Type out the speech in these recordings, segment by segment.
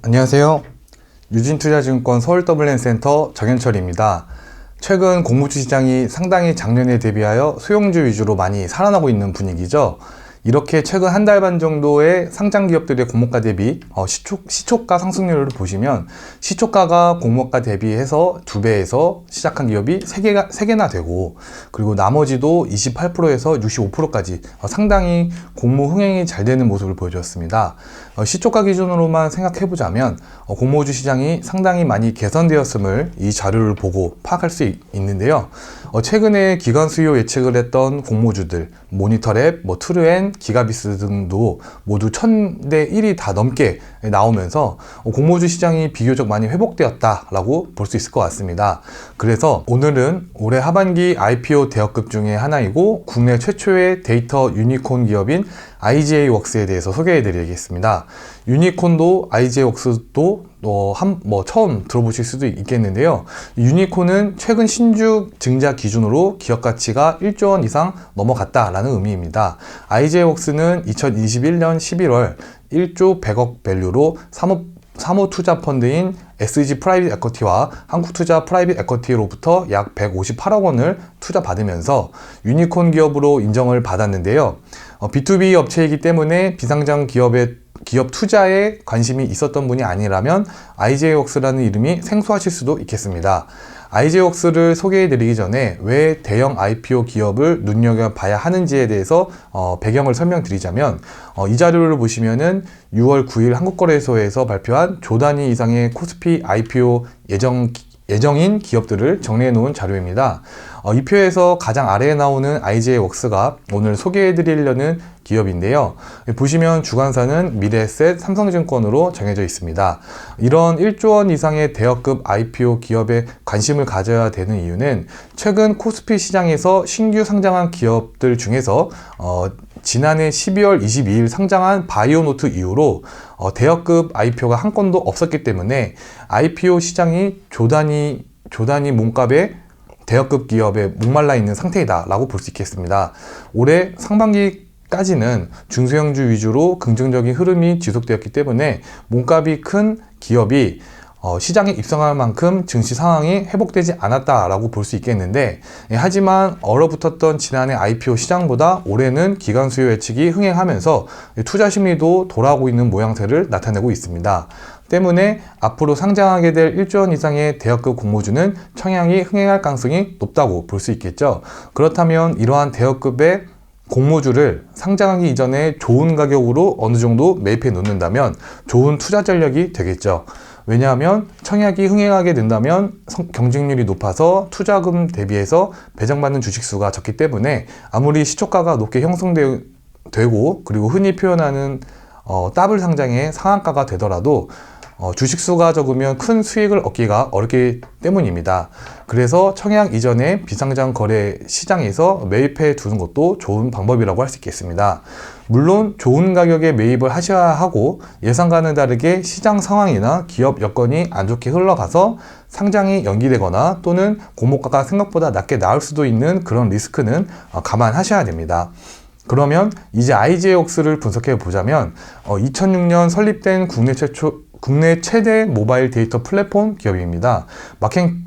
안녕하세요. 유진투자증권 서울더블랜센터 정현철입니다. 최근 공모주 시장이 상당히 작년에 대비하여 소형주 위주로 많이 살아나고 있는 분위기죠. 이렇게 최근 한 달 반 정도의 상장 기업들의 공모가 대비 시초가 상승률을 보시면 시초가가 공모가 대비해서 2배에서 시작한 기업이 3개나 되고, 그리고 나머지도 28%에서 65%까지 상당히 공모 흥행이 잘 되는 모습을 보여주었습니다. 시초가 기준으로만 생각해보자면 공모주 시장이 상당히 많이 개선되었음을 이 자료를 보고 파악할 수 있는데요. 최근에 기관 수요 예측을 했던 공모주들, 모니터랩, 트루엔, 기가비스 등도 모두 1000대 1이 다 넘게 나오면서 공모주 시장이 비교적 많이 회복되었다라고 볼 수 있을 것 같습니다. 그래서 오늘은 올해 하반기 IPO 대여급 중에 하나이고 국내 최초의 데이터 유니콘 기업인 IGA웍스에 대해서 소개해 드리겠습니다. 유니콘도 IGA웍스도 처음 들어보실 수도 있겠는데요. 유니콘은 최근 신주 증자 기준으로 기업 가치가 1조 원 이상 넘어갔다라는 의미입니다. IGA웍스는 2021년 11월 1조 100억 밸류로 사모투자 펀드인 SG 프라이빗 에쿼티와 한국투자 프라이빗 에쿼티로부터 약 158억 원을 투자받으면서 유니콘 기업으로 인정을 받았는데요. B2B 업체이기 때문에 비상장 기업 투자에 관심이 있었던 분이 아니라면 IGA웍스라는 이름이 생소하실 수도 있겠습니다. IGA웍스를 소개해드리기 전에 왜 대형 IPO 기업을 눈여겨봐야 하는지에 대해서 배경을 설명드리자면, 이 자료를 보시면은 6월 9일 한국거래소에서 발표한 조 단위 이상의 코스피 IPO 예정인 기업들을 정리해 놓은 자료입니다. 이 표에서 가장 아래에 나오는 IGA웍스가 오늘 소개해 드리려는 기업인데요. 보시면 주관사는 미래에셋, 삼성증권으로 정해져 있습니다. 이런 1조 원 이상의 대여급 IPO 기업에 관심을 가져야 되는 이유는 최근 코스피 시장에서 신규 상장한 기업들 중에서 지난해 12월 22일 상장한 바이오노트 이후로 대여급 IPO가 한 건도 없었기 때문에 IPO 시장이 조 단위 몸값의 대여급 기업에 목말라 있는 상태이다 라고 볼 수 있겠습니다. 올해 상반기까지는 중소형주 위주로 긍정적인 흐름이 지속되었기 때문에 몸값이 큰 기업이 시장에 입성할 만큼 증시 상황이 회복되지 않았다라고 볼 수 있겠는데, 하지만 얼어붙었던 지난해 IPO 시장보다 올해는 기관 수요 예측이 흥행하면서 투자 심리도 돌아오고 있는 모양새를 나타내고 있습니다. 때문에 앞으로 상장하게 될 1조 원 이상의 대여급 공모주는 청약이 흥행할 가능성이 높다고 볼 수 있겠죠. 그렇다면 이러한 대여급의 공모주를 상장하기 이전에 좋은 가격으로 어느 정도 매입해 놓는다면 좋은 투자 전략이 되겠죠. 왜냐하면 청약이 흥행하게 된다면 경쟁률이 높아서 투자금 대비해서 배정받는 주식수가 적기 때문에 아무리 시초가가 높게 형성되고 그리고 흔히 표현하는 더블 상장의 상한가가 되더라도 주식수가 적으면 큰 수익을 얻기가 어렵기 때문입니다. 그래서 청약 이전에 비상장 거래 시장에서 매입해 두는 것도 좋은 방법이라고 할 수 있겠습니다. 물론 좋은 가격에 매입을 하셔야 하고, 예상과는 다르게 시장 상황이나 기업 여건이 안 좋게 흘러가서 상장이 연기되거나 또는 공모가가 생각보다 낮게 나올 수도 있는 그런 리스크는 감안하셔야 됩니다. 그러면 이제 IGA웍스를 분석해 보자면 2006년 설립된 국내 최대 모바일 데이터 플랫폼 기업입니다.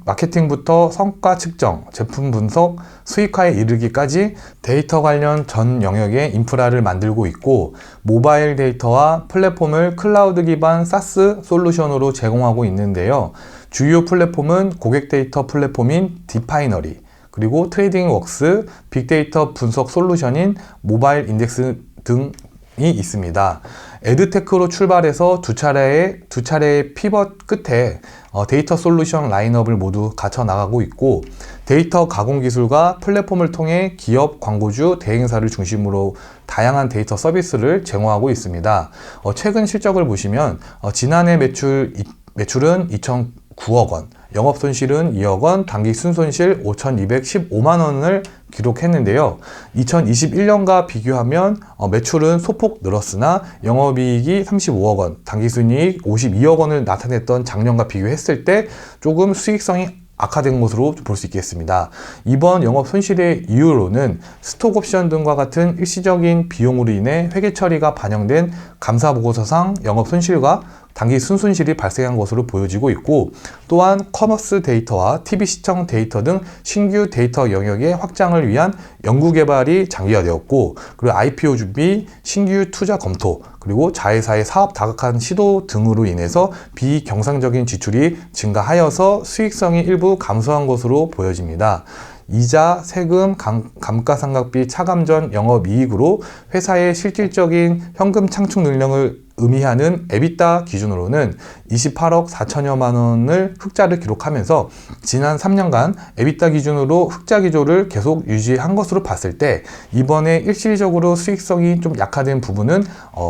마케팅부터 성과 측정, 제품 분석, 수익화에 이르기까지 데이터 관련 전 영역의 인프라를 만들고 있고, 모바일 데이터와 플랫폼을 클라우드 기반 SaaS 솔루션으로 제공하고 있는데요. 주요 플랫폼은 고객 데이터 플랫폼인 디파이너리, 그리고 트레이딩웍스, 빅데이터 분석 솔루션인 모바일 인덱스 등이 있습니다. 에드테크로 출발해서 두 차례의 피벗 끝에 데이터 솔루션 라인업을 모두 갖춰 나가고 있고, 데이터 가공 기술과 플랫폼을 통해 기업, 광고주, 대행사를 중심으로 다양한 데이터 서비스를 제공하고 있습니다. 최근 실적을 보시면 지난해 매출은 2,009억 원, 영업손실은 2억 원, 당기 순손실 5,215만 원을 기록했는데요. 2021년과 비교하면 매출은 소폭 늘었으나 영업이익이 35억 원, 당기순이익 52억 원을 나타냈던 작년과 비교했을 때 조금 수익성이 악화된 것으로 볼 수 있겠습니다. 이번 영업 손실의 이유로는 스톡옵션 등과 같은 일시적인 비용으로 인해 회계 처리가 반영된 감사보고서상 영업 손실과 단기 순손실이 발생한 것으로 보여지고 있고, 또한 커머스 데이터와 TV 시청 데이터 등 신규 데이터 영역의 확장을 위한 연구개발이 장기화되었고, 그리고 IPO 준비, 신규 투자 검토, 그리고 자회사의 사업 다각화 시도 등으로 인해서 비경상적인 지출이 증가하여서 수익성이 일부 감소한 것으로 보여집니다. 이자, 세금, 감가상각비 차감 전 영업이익으로 회사의 실질적인 현금 창출 능력을 의미하는 EBITDA 기준으로는 28억 4천여만 원을 흑자를 기록하면서 지난 3년간 EBITDA 기준으로 흑자 기조를 계속 유지한 것으로 봤을 때 이번에 일시적으로 수익성이 좀 약화된 부분은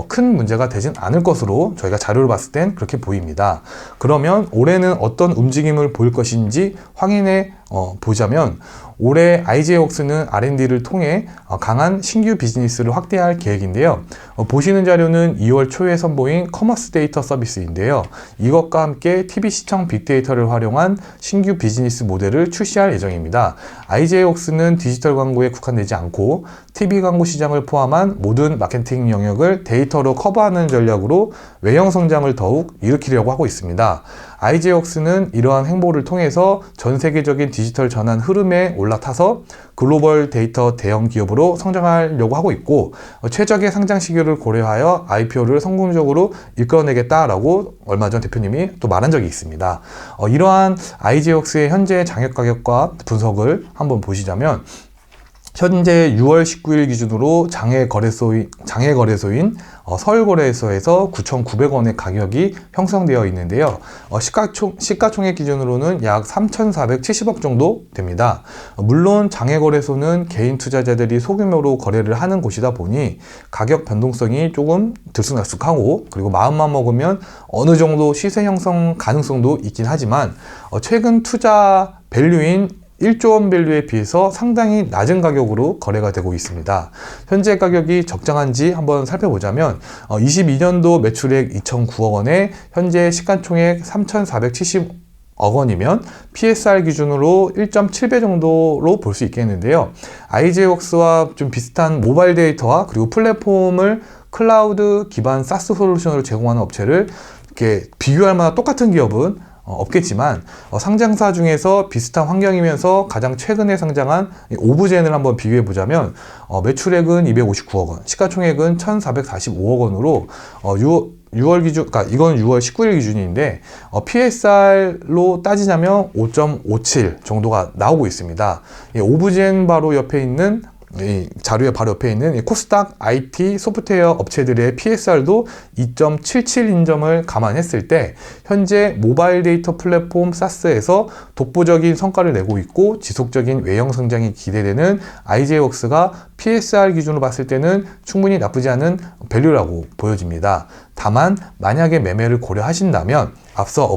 큰 문제가 되진 않을 것으로 저희가 자료를 봤을 땐 그렇게 보입니다. 그러면 올해는 어떤 움직임을 보일 것인지 확인해 보자면, 올해 IGWorks는 R&D를 통해 강한 신규 비즈니스를 확대할 계획인데요. 보시는 자료는 2월 초에 선보인 커머스 데이터 서비스인데요. 이것과 함께 TV 시청 빅데이터를 활용한 신규 비즈니스 모델을 출시할 예정입니다. IGWorks는 디지털 광고에 국한되지 않고 TV 광고 시장을 포함한 모든 마케팅 영역을 데이터로 커버하는 전략으로 외형 성장을 더욱 일으키려고 하고 있습니다. IGWorks는 이러한 행보를 통해서 전 세계적인 디지털 전환 흐름에 올라타서 글로벌 데이터 대형 기업으로 성장하려고 하고 있고, 최적의 상장 시기를 고려하여 IPO를 성공적으로 이끌어내겠다라고 얼마 전 대표님이 또 말한 적이 있습니다. 이러한 IGWorks의 현재 장외 가격과 분석을 한번 보시자면, 현재 6월 19일 기준으로 장외 거래소인 서울거래소에서 9,900원의 가격이 형성되어 있는데요. 시가총액 기준으로는 약 3,470억 정도 됩니다. 물론 장외거래소는 개인 투자자들이 소규모로 거래를 하는 곳이다 보니 가격 변동성이 조금 들쑥날쑥하고, 그리고 마음만 먹으면 어느 정도 시세 형성 가능성도 있긴 하지만 최근 투자 밸류인 1조 원 밸류에 비해서 상당히 낮은 가격으로 거래가 되고 있습니다. 현재 가격이 적정한지 한번 살펴보자면 22년도 매출액 2,009억 원에 현재 시가총액 3,470억 원이면 PSR 기준으로 1.7배 정도로 볼 수 있겠는데요. IGWorks와 좀 비슷한 모바일 데이터와 그리고 플랫폼을 클라우드 기반 SaaS 솔루션으로 제공하는 업체를 이렇게 비교할 만한 똑같은 기업은 없겠지만, 상장사 중에서 비슷한 환경이면서 가장 최근에 상장한 오브젠을 한번 비교해 보자면 매출액은 259억 원, 시가총액은 1,445억 원으로 6월 기준, 그러니까 이건 6월 19일 기준인데 PSR로 따지자면 5.57 정도가 나오고 있습니다. 오브젠 바로 옆에 있는 이 자료의 바로 옆에 있는 코스닥 IT 소프트웨어 업체들의 PSR도 2.77인 점을 감안했을 때 현재 모바일 데이터 플랫폼 SaaS에서 독보적인 성과를 내고 있고 지속적인 외형 성장이 기대되는 IGWorks가 PSR 기준으로 봤을 때는 충분히 나쁘지 않은 밸류라고 보여집니다. 다만 만약에 매매를 고려하신다면 앞서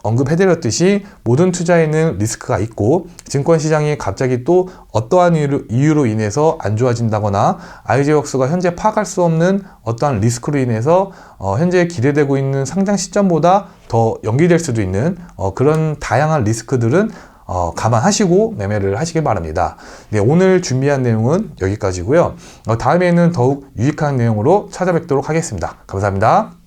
언급해드렸듯이 모든 투자에는 리스크가 있고, 증권시장이 갑자기 또 어떠한 이유로 인해서 안 좋아진다거나 IGWorks가 현재 파악할 수 없는 어떠한 리스크로 인해서 현재 기대되고 있는 상장 시점보다 더 연기될 수도 있는 그런 다양한 리스크들은 감안하시고 매매를 하시길 바랍니다. 네, 오늘 준비한 내용은 여기까지고요. 다음에는 더욱 유익한 내용으로 찾아뵙도록 하겠습니다. 감사합니다.